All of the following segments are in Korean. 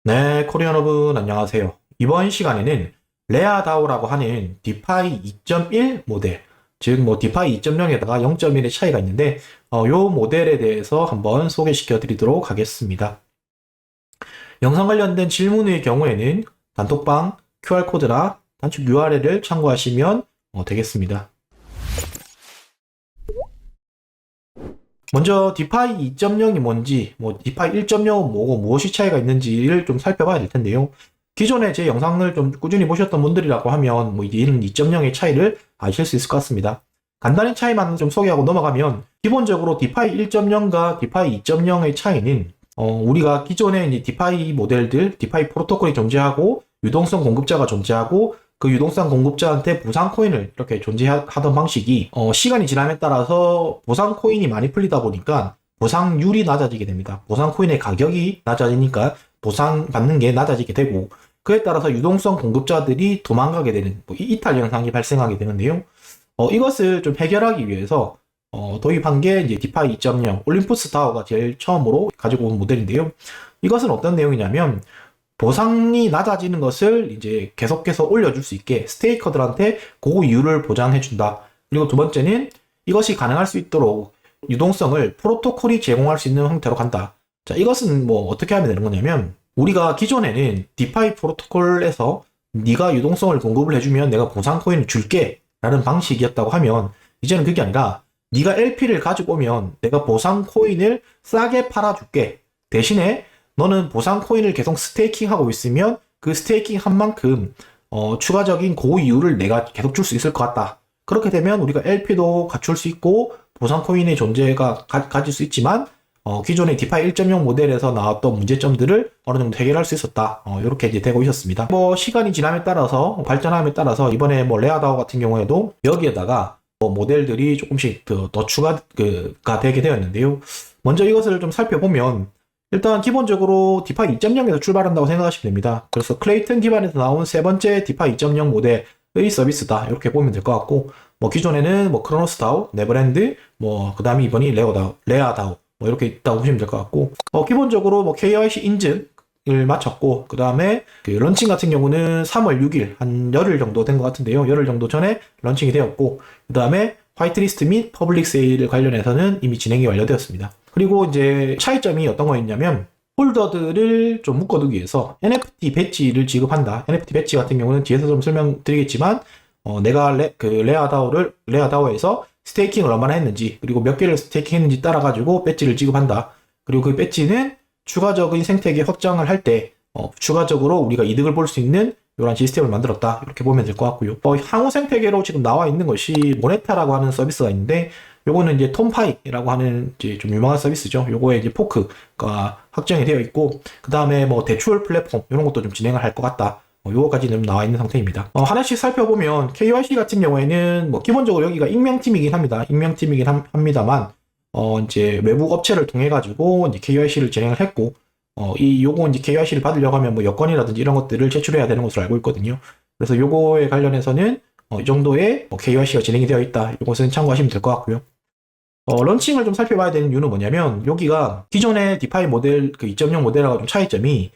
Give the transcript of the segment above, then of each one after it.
네, 코리안 여러분 안녕하세요. 이번 시간에는 레아다오라고 하는 디파이 2.1 모델, 즉 뭐 디파이 2.0에다가 0.1의 차이가 있는데 요 모델에 대해서 한번 소개시켜 드리도록 하겠습니다. 영상 관련된 질문의 경우에는 단톡방 QR코드나 단축 URL을 참고하시면 되겠습니다. 먼저 디파이 2.0이 뭔지, 디파이 1.0은 뭐고 무엇이 차이가 있는지를 좀 살펴봐야 될 텐데요. 기존에 제 영상을 좀 꾸준히 보셨던 분들이라고 하면 이제 이런 2.0의 차이를 아실 수 있을 것 같습니다. 간단한 차이만 좀 소개하고 넘어가면 기본적으로 디파이 1.0과 디파이 2.0의 차이는 우리가 기존에 이제 디파이 모델들, 디파이 프로토콜이 존재하고 유동성 공급자가 존재하고 그 유동성 공급자한테 보상 코인을 이렇게 존재하던 방식이 시간이 지남에 따라서 보상 코인이 많이 풀리다 보니까 보상률이 낮아지게 됩니다. 보상 코인의 가격이 낮아지니까 보상 받는 게 낮아지게 되고 그에 따라서 유동성 공급자들이 도망가게 되는 이탈 현상이 발생하게 되는데요. 이것을 좀 해결하기 위해서 도입한 게 이제 디파이 2.0 올림푸스 다오가 제일 처음으로 가지고 온 모델인데요. 이것은 어떤 내용이냐면 보상이 낮아지는 것을 이제 계속해서 올려줄 수 있게 스테이커들한테 그 이유를 보장해준다. 그리고 두 번째는 이것이 가능할 수 있도록 유동성을 프로토콜이 제공할 수 있는 형태로 간다. 자, 이것은 뭐 어떻게 하면 되는 거냐면 우리가 기존에는 디파이 프로토콜에서 네가 유동성을 공급을 해주면 내가 보상 코인을 줄게 라는 방식이었다고 하면 이제는 그게 아니라 네가 LP를 가지고 오면 내가 보상 코인을 싸게 팔아줄게. 대신에 너는 보상 코인을 계속 스테이킹하고 있으면 그 스테이킹한 만큼 추가적인 고이율을 내가 계속 줄 수 있을 것 같다. 그렇게 되면 우리가 LP도 갖출 수 있고 보상 코인의 존재가 가질 수 있지만 기존의 디파이 1.0 모델에서 나왔던 문제점들을 어느 정도 해결할 수 있었다. 이렇게 이제 되고 있었습니다. 시간이 지남에 따라서 발전함에 따라서 이번에 레아다오 같은 경우에도 여기에다가 모델들이 조금씩 더 추가가 되게 되었는데요. 먼저 이것을 좀 살펴보면 일단 기본적으로 디파이 2.0에서 출발한다고 생각하시면 됩니다. 그래서 클레이튼 기반에서 나온 세 번째 디파이 2.0 모델의 서비스다. 이렇게 보면 될 것 같고 기존에는 크로노스 다오, 네버랜드, 그 다음에 이번이 레아다오 이렇게 있다고 보시면 될 것 같고 기본적으로 KYC 인증을 마쳤고 그 다음에 런칭 같은 경우는 3월 6일 한 열흘 정도 된 것 같은데요. 열흘 정도 전에 런칭이 되었고 그 다음에 화이트리스트 및 퍼블릭 세일 관련해서는 이미 진행이 완료되었습니다. 그리고 이제 차이점이 어떤 거였냐면 홀더들을 좀 묶어두기 위해서 NFT 배지를 지급한다. NFT 배지 같은 경우는 뒤에서 좀 설명드리겠지만 내가 레아다오에서 스테이킹을 얼마나 했는지 그리고 몇 개를 스테이킹 했는지 따라가지고 배지를 지급한다. 그리고 그 배지는 추가적인 생태계 확장을 할 때 추가적으로 우리가 이득을 볼 수 있는 이런 시스템을 만들었다. 이렇게 보면 될 것 같고요. 향후 생태계로 지금 나와 있는 것이 모네타라고 하는 서비스가 있는데 요거는 이제 톰파이라고 하는 이제 좀 유명한 서비스죠. 요거에 이제 포크가 확정이 되어 있고 그 다음에 대출 플랫폼 이런 것도 좀 진행을 할 것 같다. 요거까지는 나와 있는 상태입니다. 하나씩 살펴보면 KYC 같은 경우에는 기본적으로 여기가 익명팀이긴 합니다. 익명팀이긴 합니다만 이제 외부 업체를 통해 가지고 이제 KYC를 진행을 했고 요거 이제 KYC를 받으려고 하면 여권이라든지 이런 것들을 제출해야 되는 것으로 알고 있거든요. 그래서 요거에 관련해서는 이 정도의 KYC가 진행이 되어 있다. 이것은 참고하시면 될 것 같고요. 런칭을 좀 살펴봐야 되는 이유는 뭐냐면 여기가 기존의 디파이 모델 2.0 모델하고 좀 차이점이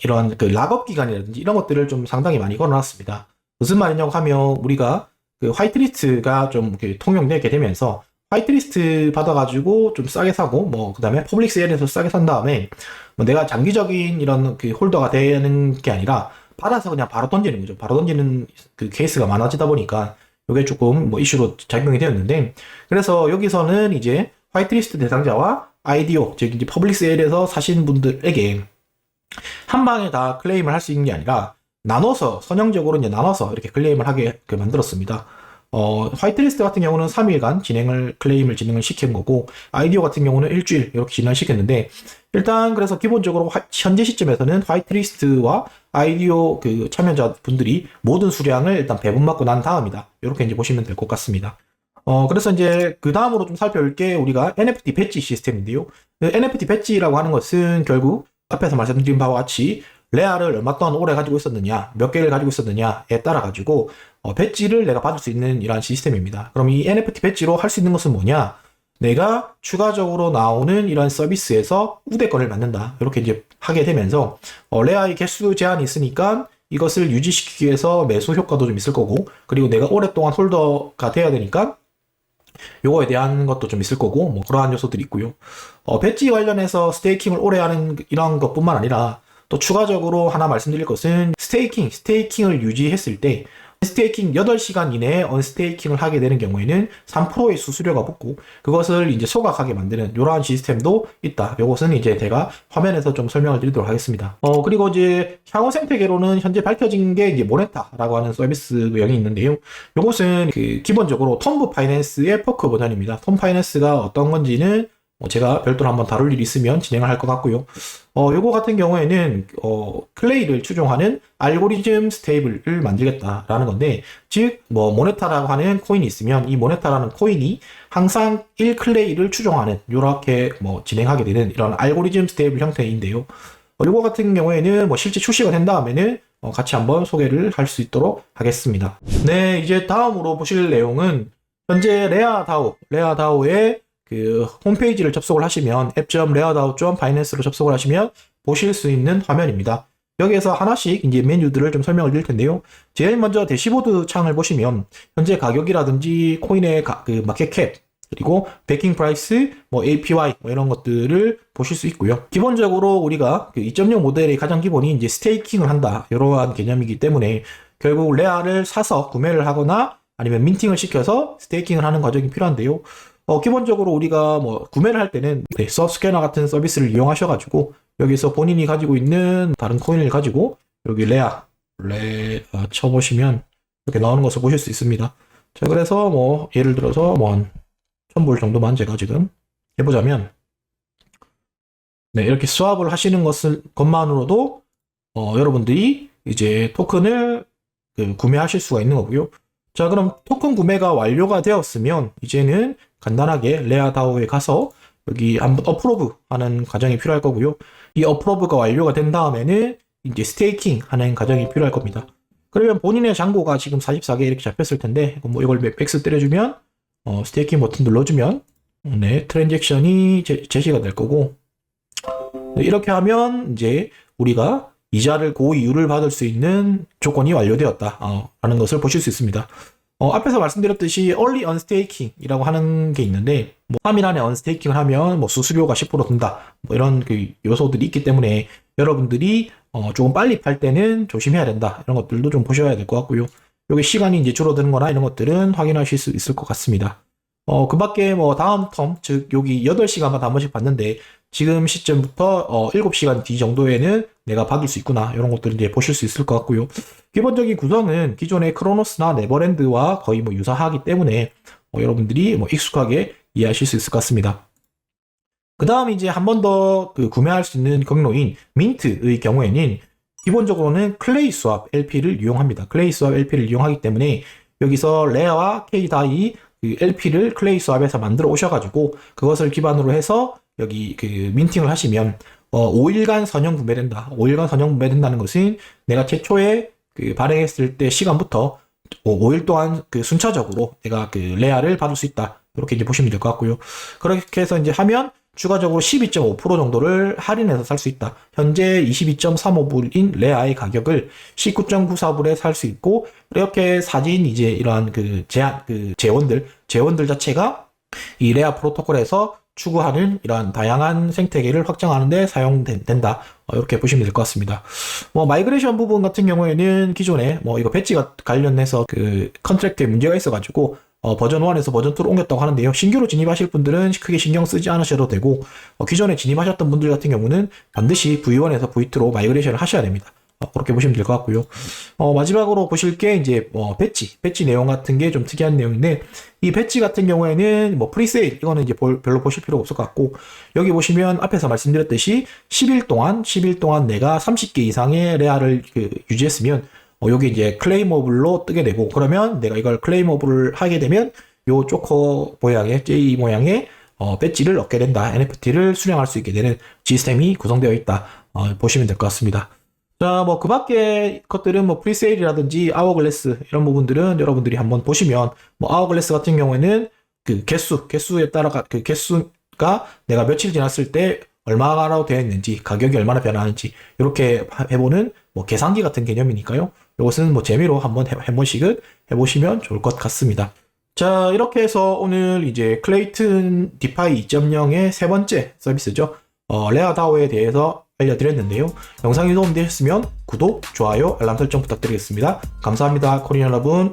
이런 락업 기간이라든지 이런 것들을 좀 상당히 많이 걸어놨습니다. 무슨 말이냐고 하면 우리가 화이트리스트가 좀 통용되게 되면서 화이트리스트 받아가지고 좀 싸게 사고 그 다음에 퍼블릭 세일에서 싸게 산 다음에 내가 장기적인 이런 홀더가 되는 게 아니라 받아서 그냥 바로 던지는 거죠. 바로 던지는 케이스가 많아지다 보니까 이게 조금 이슈로 작용이 되었는데 그래서 여기서는 이제 화이트리스트 대상자와 IDO 즉 이제 퍼블릭 세일에서 사신 분들에게 한 방에 다 클레임을 할 수 있는 게 아니라 나눠서 선형적으로 이제 나눠서 이렇게 클레임을 하게 만들었습니다. 화이트리스트 같은 경우는 3일간 클레임을 진행을 시킨 거고, IDO 같은 경우는 일주일 이렇게 진행을 시켰는데, 일단 그래서 기본적으로 현재 시점에서는 화이트리스트와 IDO 참여자분들이 모든 수량을 일단 배분받고 난 다음이다. 이렇게 이제 보시면 될 것 같습니다. 그래서 이제 그 다음으로 좀 살펴볼 게 우리가 NFT 배지 시스템인데요. NFT 배지라고 하는 것은 결국 앞에서 말씀드린 바와 같이 레아를 얼마 동안 오래 가지고 있었느냐, 몇 개를 가지고 있었느냐에 따라 가지고 배지를 내가 받을 수 있는 이러한 시스템입니다. 그럼 이 NFT 배지로 할 수 있는 것은 뭐냐? 내가 추가적으로 나오는 이런 서비스에서 우대권을 받는다. 이렇게 이제 하게 되면서 레아의 개수 제한이 있으니까 이것을 유지시키기 위해서 매수 효과도 좀 있을 거고, 그리고 내가 오랫동안 홀더가 돼야 되니까 요거에 대한 것도 좀 있을 거고, 뭐 그러한 요소들이 있고요. 배지 관련해서 스테이킹을 오래 하는 이런 것뿐만 아니라 또 추가적으로 하나 말씀드릴 것은 스테이킹을 유지했을 때 스테이킹 8시간 이내에 언스테이킹을 하게 되는 경우에는 3%의 수수료가 붙고 그것을 이제 소각하게 만드는 이러한 시스템도 있다. 이것은 이제 제가 화면에서 좀 설명을 드리도록 하겠습니다. 그리고 이제 향후 생태계로는 현재 밝혀진 게 이제 모네타라고 하는 서비스명이 있는데요. 이것은 기본적으로 톰브 파이낸스의 포크 버전입니다. 톰 파이낸스가 어떤 건지는 제가 별도로 한번 다룰 일이 있으면 진행을 할 것 같고요. 요거 같은 경우에는 클레이를 추종하는 알고리즘 스테이블을 만들겠다라는 건데, 즉 모네타라고 하는 코인이 있으면 이 모네타라는 코인이 항상 1클레이를 추종하는 요렇게 진행하게 되는 이런 알고리즘 스테이블 형태인데요. 요거 같은 경우에는 실제 출시가 된 다음에는 같이 한번 소개를 할 수 있도록 하겠습니다. 네, 이제 다음으로 보실 내용은 현재 레아다오의 홈페이지를 접속을 하시면 app.leadao.finance로 접속을 하시면 보실 수 있는 화면입니다. 여기에서 하나씩 이제 메뉴들을 좀 설명을 드릴 텐데요. 제일 먼저 대시보드 창을 보시면 현재 가격이라든지 코인의 마켓캡, 그리고 베킹 프라이스, APY 이런 것들을 보실 수 있고요. 기본적으로 우리가 2.0 모델의 가장 기본이 이제 스테이킹을 한다, 이러한 개념이기 때문에 결국 레아를 사서 구매를 하거나 아니면 민팅을 시켜서 스테이킹을 하는 과정이 필요한데요. 기본적으로 우리가 구매를 할 때는 서브스캐너 같은 서비스를 이용하셔가지고 여기서 본인이 가지고 있는 다른 코인을 가지고 여기 레아 쳐보시면 이렇게 나오는 것을 보실 수 있습니다. 자, 그래서 예를 들어서 한 1000불 정도만 제가 지금 해보자면, 네, 이렇게 스왑을 하시는 것만으로도 여러분들이 이제 토큰을 구매하실 수가 있는 거고요. 자, 그럼 토큰 구매가 완료가 되었으면 이제는 간단하게 레아다오에 가서 여기 한번 어프로브 하는 과정이 필요할 거고요. 이 어프로브가 완료가 된 다음에는 이제 스테이킹 하는 과정이 필요할 겁니다. 그러면 본인의 잔고가 지금 44개 이렇게 잡혔을 텐데, 이걸 맥스 때려주면 스테이킹 버튼 눌러주면 네, 트랜잭션이 제시가 될 거고, 네, 이렇게 하면 이제 우리가 이자를 고이율을 받을 수 있는 조건이 완료되었다 라는 것을 보실 수 있습니다. 앞에서 말씀드렸듯이 early unstaking이라고 하는 게 있는데 3일 안에 unstaking을 하면 수수료가 10% 든다, 이런 요소들이 있기 때문에 여러분들이 조금 빨리 팔 때는 조심해야 된다, 이런 것들도 좀 보셔야 될 것 같고요. 여기 시간이 이제 줄어드는 거나 이런 것들은 확인하실 수 있을 것 같습니다. 그 밖에 다음 텀, 즉 여기 8시간마다 한 번씩 받는데 지금 시점부터 7시간 뒤 정도에는 내가 받을 수 있구나, 이런 것들을 이제 보실 수 있을 것 같고요. 기본적인 구성은 기존의 크로노스나 네버랜드와 거의 유사하기 때문에 여러분들이 익숙하게 이해하실 수 있을 것 같습니다. 그 다음 이제 한 번 더 구매할 수 있는 경로인 민트의 경우에는 기본적으로는 클레이 스왑 LP를 이용합니다. 클레이 스왑 LP를 이용하기 때문에 여기서 레아와 K다이 LP를 클레이 스왑에서 만들어 오셔가지고 그것을 기반으로 해서 여기 민팅을 하시면 5일간 선형 구매된다. 5일간 선형 구매된다는 것은 내가 최초에 발행했을 때 시간부터 5일 동안 순차적으로 내가 레아를 받을 수 있다, 이렇게 이제 보시면 될 것 같고요. 그렇게 해서 이제 하면 추가적으로 12.5% 정도를 할인해서 살 수 있다. 현재 22.35불인 레아의 가격을 19.94불에 살 수 있고, 이렇게 사진 이제 이러한 재원들 자체가 이 레아 프로토콜에서 추구하는 이러한 다양한 생태계를 확장하는 데 사용된다, 이렇게 보시면 될 것 같습니다. 마이그레이션 부분 같은 경우에는 기존에 이거 배지가 관련해서 컨트랙트에 문제가 있어가지고 버전 1에서 버전 2로 옮겼다고 하는데요. 신규로 진입하실 분들은 크게 신경 쓰지 않으셔도 되고, 기존에 진입하셨던 분들 같은 경우는 반드시 V1에서 V2로 마이그레이션을 하셔야 됩니다. 그렇게 보시면 될 것 같고요. 마지막으로 보실 게 이제 배지 내용 같은 게 좀 특이한 내용인데, 이 배지 같은 경우에는 프리세일 이거는 이제 별로 보실 필요가 없을 것 같고, 여기 보시면 앞에서 말씀드렸듯이 10일 동안 내가 30개 이상의 레아를 유지했으면 여기 이제 클레이머블로 뜨게 되고, 그러면 내가 이걸 클레이머블을 하게 되면 요 조커 모양의 J 모양의 배지를 얻게 된다, NFT를 수령할 수 있게 되는 시스템이 구성되어 있다, 보시면 될 것 같습니다. 자, 그 밖에 것들은 프리세일이라든지 아워글래스 이런 부분들은 여러분들이 한번 보시면, 아워글래스 같은 경우에는 그 개수에 따라가 그 개수가 내가 며칠 지났을 때 얼마나 되어 있는지, 가격이 얼마나 변하는지 이렇게 해보는 뭐 계산기 같은 개념이니까요. 이것은 뭐 재미로 한번 한 번씩은 해보시면 좋을 것 같습니다. 자, 이렇게 해서 오늘 이제 클레이튼 디파이 2.0의 세 번째 서비스죠. 레아다오에 대해서 알려드렸는데요. 영상이 도움되셨으면 구독, 좋아요, 알람 설정 부탁드리겠습니다. 감사합니다, 코리안 여러분.